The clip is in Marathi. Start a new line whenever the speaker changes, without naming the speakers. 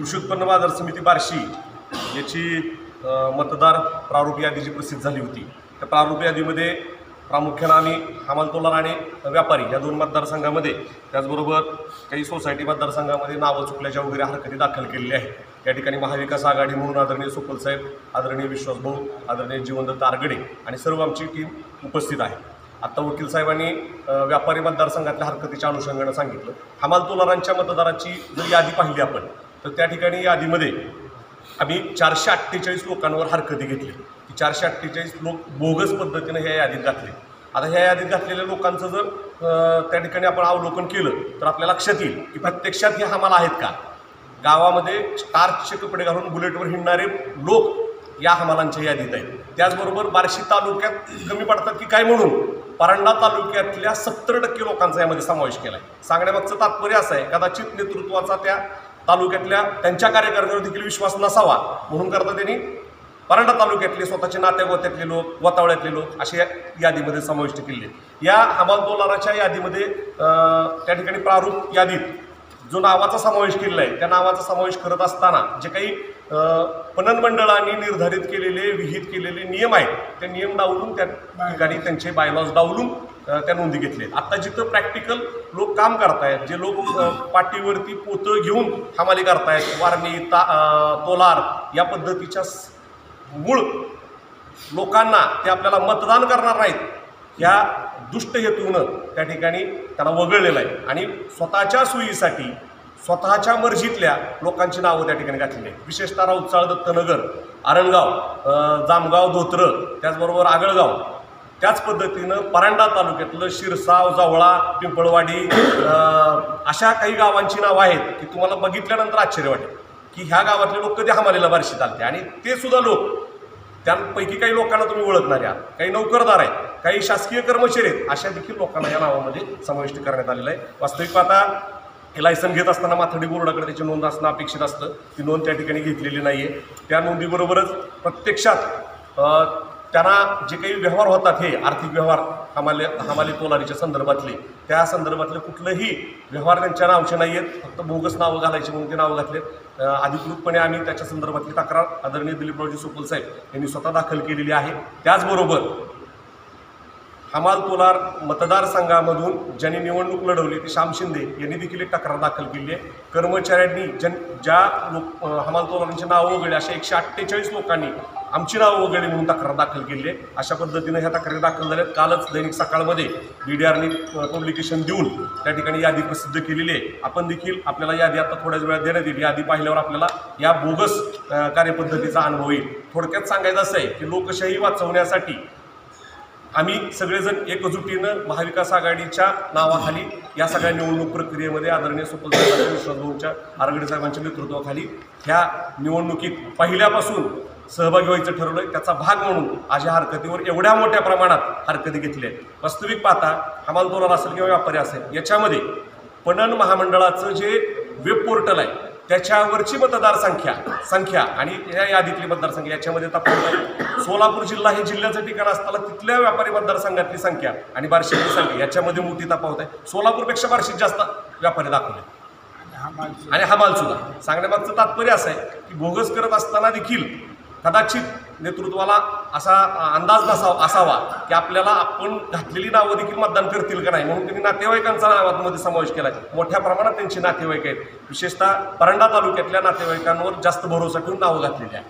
कृषी उत्पन्न बाजार समिती बार्शी याची मतदार प्रारूप यादी जी प्रसिद्ध झाली होती त्या प्रारूप यादीमध्ये प्रामुख्याने आम्ही हमाल तोलार आणि व्यापारी या दोन मतदारसंघामध्ये त्याचबरोबर काही सोसायटी मतदारसंघामध्ये नावं चुकल्याच्या वगैरे हरकती दाखल केलेल्या आहेत। या ठिकाणी महाविकास आघाडी म्हणून आदरणीय सुपलसाहेब, आदरणीय विश्वासभाऊ, आदरणीय जीवनदत्त आरगडे आणि सर्व आमची टीम उपस्थित आहे। आत्ता वकील साहेबांनी व्यापारी मतदारसंघातल्या हरकतीच्या अनुषंगानं सांगितलं। हमाल तोलारांच्या मतदाराची जर यादी पाहिली आपण तर त्या ठिकाणी यादीमध्ये आम्ही 448 लोकांवर हरकती घेतली। 448 लोक बोगस पद्धतीने ह्या यादीत घातले। आता ह्या यादीत घातलेल्या लोकांचं जर त्या ठिकाणी आपण अवलोकन केलं तर आपल्याला लक्षात येईल की प्रत्यक्षात हे हमाल आहेत का। गावामध्ये स्टार्चचे कपडे घालून बुलेटवर हिंडणारे लोक या हमालांच्या यादीत आहेत। त्याचबरोबर बार्शी तालुक्यात कमी पडतात की काय म्हणून परांडा तालुक्यातल्या 70% लोकांचा यामध्ये समावेश केला आहे। सांगण्यामागचं तात्पर्य असं आहे, कदाचित नेतृत्वाचा त्या तालुक्यातल्या त्यांच्या कार्यकर्त्यांवर देखील विश्वास नसावा म्हणून करता त्यांनी परांडा तालुक्यातले स्वतःचे नात्यागोत्यातले लोक, वतावळ्यातले लोक असे यादीमध्ये समाविष्ट केले। या हमाल तोलाराच्या यादीमध्ये त्या ठिकाणी प्रारूप यादीत जो नावाचा समावेश केलेला आहे त्या नावाचा समावेश करत असताना जे काही पणन मंडळांनी निर्धारित केलेले, विहित केलेले नियम आहेत ते नियम डावलून त्या ठिकाणी त्यांचे बायलॉज डावलून त्या नोंदी घेतले। आत्ता जिथं प्रॅक्टिकल लोक काम करतायत, जे लोक पाठीवरती पोतं घेऊन हमाली करतायत, वारणी, तोलार या पद्धतीच्या मूळ लोकांना ते आपल्याला मतदान करणार नाहीत या दुष्ट हेतूनं त्या ठिकाणी त्यांना वगळलेलं आहे आणि स्वतःच्या सोयीसाठी स्वतःच्या मर्जीतल्या लोकांची नावं त्या ठिकाणी घातलेली आहेत। विशेषतः राऊतचाळ, दत्तनगर, आरणगाव, जामगाव, धोत्र, त्याचबरोबर आगळगाव, त्याच पद्धतीनं परांडा तालुक्यातलं शिरसाव, जावळा, पिंपळवाडी अशा काही गावांची नावं आहेत की तुम्हाला बघितल्यानंतर आश्चर्य वाटेल की ह्या गावातले लोक कधी हमालीला बार्शीत आलते आणि ते सुद्धा लोक त्यांपैकी काही लोकांना तुम्ही ओळखणारे आहात, काही नोकरदार आहेत, काही शासकीय कर्मचारी आहेत, अशा देखील लोकांना या नावामध्ये समाविष्ट करण्यात आलेलं आहे। वास्तविक आता हे लायसन घेत असताना माथडी बोर्डाकडे त्याची नोंद असणं अपेक्षित असतं, ती नोंद त्या ठिकाणी घेतलेली नाही आहे। त्या नोंदीबरोबरच प्रत्यक्षात त्यांना जे काही व्यवहार होतात हे आर्थिक व्यवहार हमाली तोलारीच्या संदर्भातले त्या संदर्भातले कुठलंही व्यवहार त्यांच्या नावचे नाही आहेत, फक्त बोगस नावं घालायची म्हणून ते नावं घातलेत। अधिकृतपणे आम्ही त्याच्या संदर्भातली तक्रार आदरणीय दिलीपरावजी सुपलसाहेब यांनी स्वतः दाखल केलेली आहे। त्याचबरोबर हमाल तोलार मतदारसंघामधून ज्यांनी निवडणूक लढवली ते श्याम शिंदे यांनी देखील एक तक्रार दाखल केली आहे। कर्मचाऱ्यांनी ज्या हमाल तोलारांची नावं वगळली अशा 148 लोकांनी आमची नावं वगळली म्हणून तक्रार दाखल केली आहे। अशा पद्धतीनं ह्या तक्रारी दाखल झाल्यात। कालच दैनिक सकाळमध्ये BDRनी पब्लिकेशन देऊन त्या ठिकाणी यादी प्रसिद्ध केलेली आहे। आपण देखील आपल्याला यादी आता थोड्याच वेळात देण्यात येईल। यादी पाहिल्यावर आपल्याला या बोगस कार्यपद्धतीचा अनुभव येईल। थोडक्यात सांगायचं असं आहे की लोकशाही वाचवण्यासाठी आम्ही सगळेजण एकजुटीनं महाविकास आघाडीच्या नावाखाली या सगळ्या निवडणूक प्रक्रियेमध्ये आदरणीय सुपलसाहेबांच्या, विश्वासभाऊंच्या, आरगडे साहेबांच्या नेतृत्वाखाली ह्या निवडणुकीत पहिल्यापासून सहभागी व्हायचं ठरवलं आहे। त्याचा भाग म्हणून आज या हरकतीवर एवढ्या मोठ्या प्रमाणात हरकती घेतल्या आहेत। वास्तविक पाहता हमाल तोलार असेल किंवा व्यापारी असेल याच्यामध्ये पणन महामंडळाचं जे वेब पोर्टल आहे त्याच्यावरची मतदार संख्या आणि या यादीतली मतदारसंख्या याच्यामध्ये तफावत आहे। सोलापूर जिल्हा हे जिल्ह्याचं ठिकाण असताना तिथल्या व्यापारी मतदारसंघातली संख्या आणि बार्शीची संख्या याच्यामध्ये मोठी तफावत आहे। सोलापूरपेक्षा बार्शीत जास्त व्यापारी दाखवले आणि हमाल सुद्धा। सांगण्यामागचं तात्पर्य असं आहे की बोगस करत असताना देखील कदाचित नेतृत्वाला असा अंदाज असावा की आपल्याला आपण घातलेली नावं देखील मतदान करतील का नाही म्हणून त्यांनी नातेवाईकांचा नावामध्ये समावेश केला आहे। मोठ्या प्रमाणात त्यांची नातेवाईक आहेत, विशेषतः परांडा तालुक्यातल्या नातेवाईकांवर जास्त भरोसा ठेवून नावं घातलेली आहे।